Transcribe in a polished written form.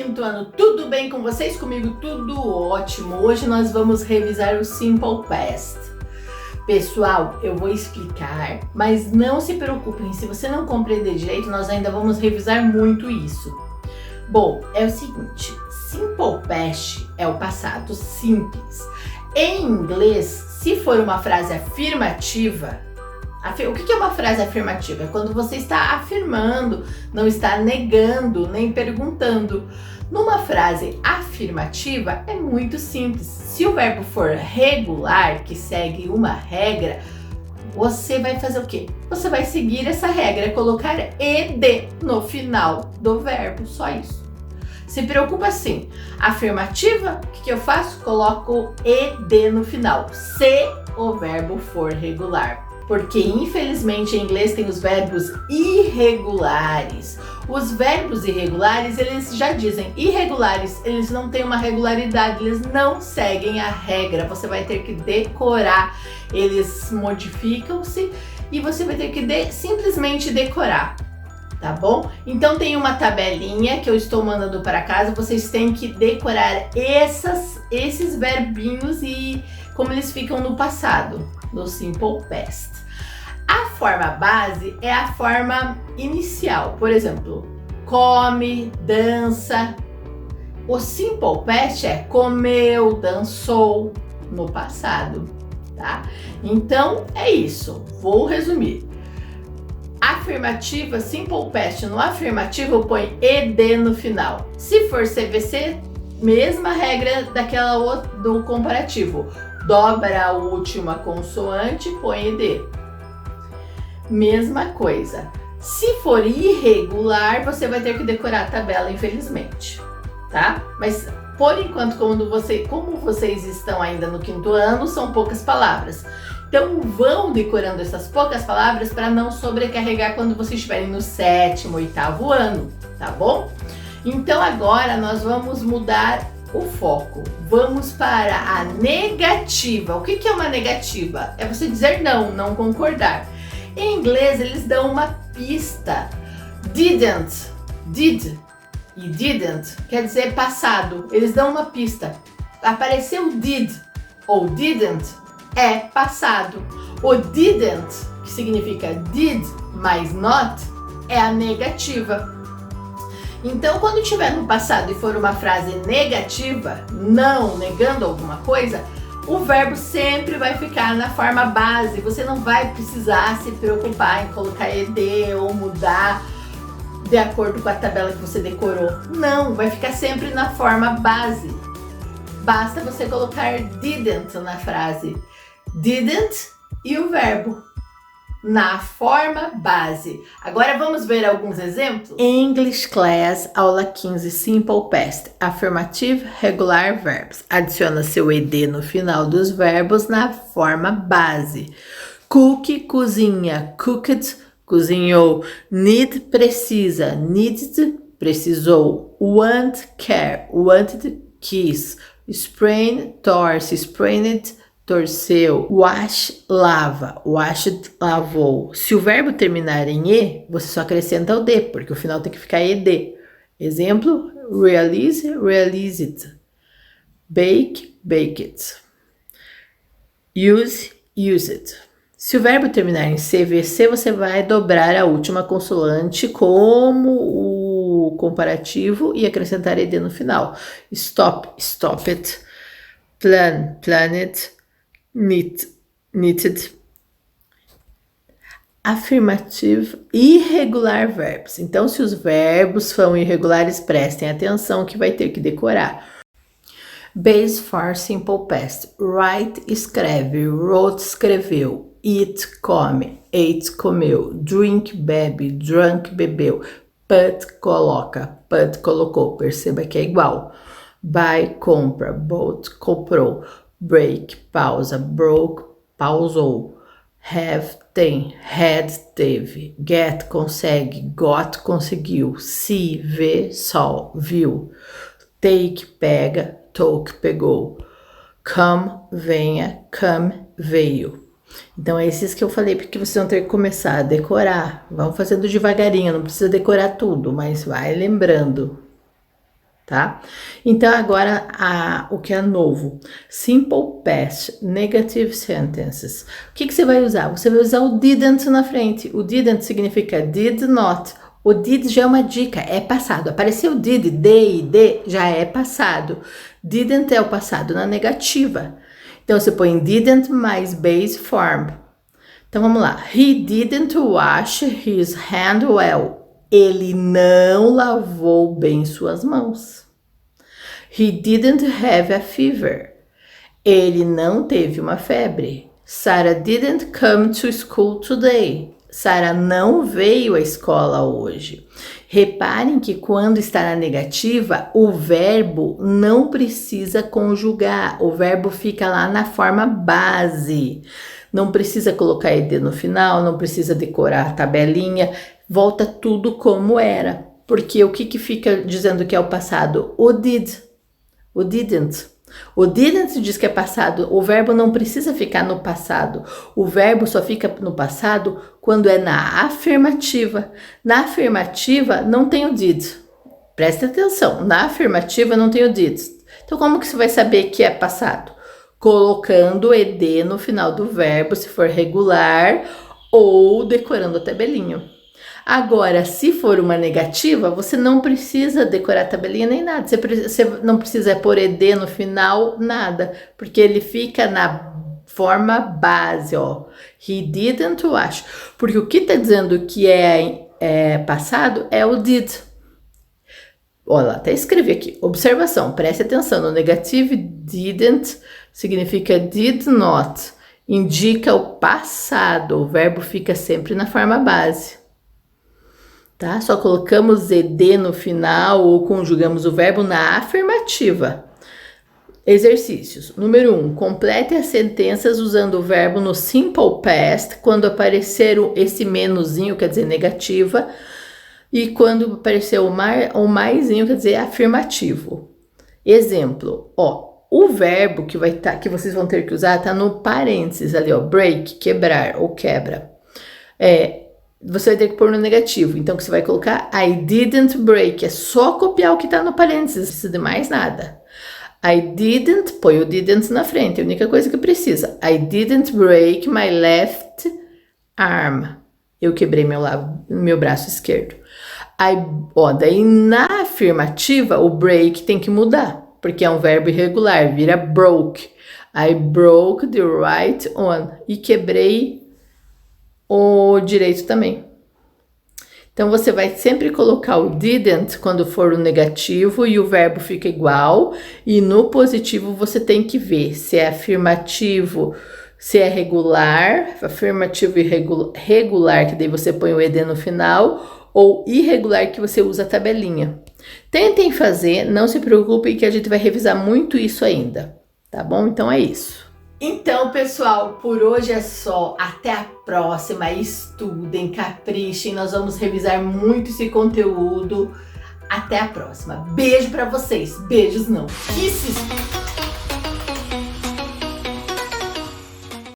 quinto ano, tudo bem com vocês? Comigo tudo ótimo. Hoje nós vamos revisar o Simple Past. Pessoal, eu vou explicar, mas não se preocupem, se você não compreender direito, nós ainda vamos revisar muito isso. Bom, é o seguinte, Simple Past é o passado simples. Em inglês, se for uma frase afirmativa, o que é uma frase afirmativa? É quando você está afirmando, não está negando, nem perguntando. Numa frase afirmativa é muito simples. Se o verbo for regular, que segue uma regra, você vai fazer o quê? Você vai seguir essa regra, colocar ed no final do verbo, só isso. Se preocupa assim, afirmativa, o que eu faço? Coloco ed no final, se o verbo for regular. Porque infelizmente em inglês tem os verbos irregulares. Os verbos irregulares, eles já dizem irregulares, eles não têm uma regularidade, eles não seguem a regra. Você vai ter que decorar, eles modificam-se e você vai ter que simplesmente decorar, tá bom? Então tem uma tabelinha que eu estou mandando para casa, vocês têm que decorar esses verbinhos e como eles ficam no passado, no Simple Past. A forma base é a forma inicial, por exemplo, come, dança. O Simple Past é comeu, dançou no passado, tá? Então é isso, vou resumir. Afirmativa, Simple Past, no afirmativo eu ponho ed no final. Se for CVC, mesma regra daquela do comparativo. Dobra a última consoante, põe ed. Mesma coisa. Se for irregular, você vai ter que decorar a tabela, infelizmente, tá? Mas por enquanto, como vocês estão ainda no quinto ano, são poucas palavras. Então vão decorando essas poucas palavras para não sobrecarregar quando vocês estiverem no sétimo, oitavo ano, tá bom? Então agora nós vamos mudar o foco. Vamos para a negativa. O que é uma negativa? É você dizer não, não concordar. Em inglês eles dão uma pista. Didn't, did e didn't quer dizer passado. Eles dão uma pista. Apareceu did ou didn't é passado. O didn't, que significa did mais not, é a negativa. Então, quando estiver no passado e for uma frase negativa, não, negando alguma coisa, o verbo sempre vai ficar na forma base. Você não vai precisar se preocupar em colocar ed ou mudar de acordo com a tabela que você decorou. Não, vai ficar sempre na forma base. Basta você colocar didn't na frase. Didn't e o verbo na forma base. Agora vamos ver alguns exemplos? English Class, aula 15, Simple Past. Afirmative, regular verbs. Adiciona seu ed no final dos verbos na forma base. Cook, cozinha. Cooked, cozinhou. Need, precisa. Needed, precisou. Want, quer. Wanted, quis. Sprain, torce. Sprained, torceu. Wash, lava. Washed, lavou. Se o verbo terminar em e, você só acrescenta o d, porque o final tem que ficar ed. Exemplo, realize, realized. Bake, baked. Use, used. Se o verbo terminar em CVC, você vai dobrar a última consoante como o comparativo e acrescentar ed no final. Stop, stopped. Plan, planned. Knitted. Afirmative, irregular verbs. Então, se os verbos são irregulares, prestem atenção que vai ter que decorar. Base for Simple Past. Write, escreve. Wrote, escreveu. Eat, come. Ate, comeu. Drink, bebe. Drunk, bebeu. Put, coloca. Put, colocou. Perceba que é igual. Buy, compra. Bought, comprou. Break, pausa. Broke, pausou. Have, tem. Had, teve. Get, consegue. Got, conseguiu. See, vê, só, viu. Take, pega. Took, pegou. Come, venha. Come, veio. Então é esses que eu falei porque vocês vão ter que começar a decorar. Vamos fazendo devagarinho, não precisa decorar tudo, mas vai lembrando. tá? Então agora o que é novo? Simple Past Negative Sentences. O que você vai usar? Você vai usar o didn't na frente. O didn't significa did not. O did já é uma dica, é passado. Apareceu did, de, já é passado. Didn't é o passado na negativa. Então você põe didn't mais base form. Então vamos lá. He didn't wash his hand well. Ele não lavou bem suas mãos. He didn't have a fever. Ele não teve uma febre. Sarah didn't come to school today. Sarah não veio à escola hoje. Reparem que quando está na negativa, o verbo não precisa conjugar. O verbo fica lá na forma base. Não precisa colocar ed no final, não precisa decorar a tabelinha. Volta tudo como era. Porque o que fica dizendo que é o passado? O did. O didn't. O didn't diz que é passado. O verbo não precisa ficar no passado. O verbo só fica no passado quando é na afirmativa. Na afirmativa não tem o did. Presta atenção. Na afirmativa não tem o did. Então como que você vai saber que é passado? Colocando ed no final do verbo, se for regular, ou decorando a tabelinha. Agora, se for uma negativa, você não precisa decorar a tabelinha nem nada. Você não precisa pôr ed no final, nada. Porque ele fica na forma base, ó. He didn't wash. Porque o que está dizendo que é passado é o did. Olha lá, até escrevi aqui. Observação, preste atenção. No negativo, didn't significa did not. Indica o passado. O verbo fica sempre na forma base. Tá? Só colocamos ed no final ou conjugamos o verbo na afirmativa. Exercícios. Número 1. Complete as sentenças usando o verbo no simple past quando aparecer esse menuzinho, quer dizer negativa, e quando aparecer o maisinho, quer dizer afirmativo. Exemplo, ó, o verbo que vocês vão ter que usar tá no parênteses ali, ó, break, quebrar ou quebra. Você vai ter que pôr no negativo. Então, que você vai colocar I didn't break. É só copiar o que está no parênteses. Não precisa de mais nada. I didn't, põe o didn't na frente. É a única coisa que precisa. I didn't break my left arm. Eu quebrei meu braço esquerdo. Daí na afirmativa, o break tem que mudar. Porque é um verbo irregular. Vira broke. I broke the right one. E quebrei o direito também. Então, você vai sempre colocar o didn't quando for o negativo e o verbo fica igual. E no positivo, você tem que ver se é afirmativo, se é regular, afirmativo e regular, que daí você põe o ed no final, ou irregular, que você usa a tabelinha. Tentem fazer, não se preocupem que a gente vai revisar muito isso ainda, tá bom? Então, é isso. Então, pessoal, por hoje é só. Até a próxima. Estudem, caprichem. Nós vamos revisar muito esse conteúdo. Até a próxima. Beijo pra vocês. Beijos não. Kisses.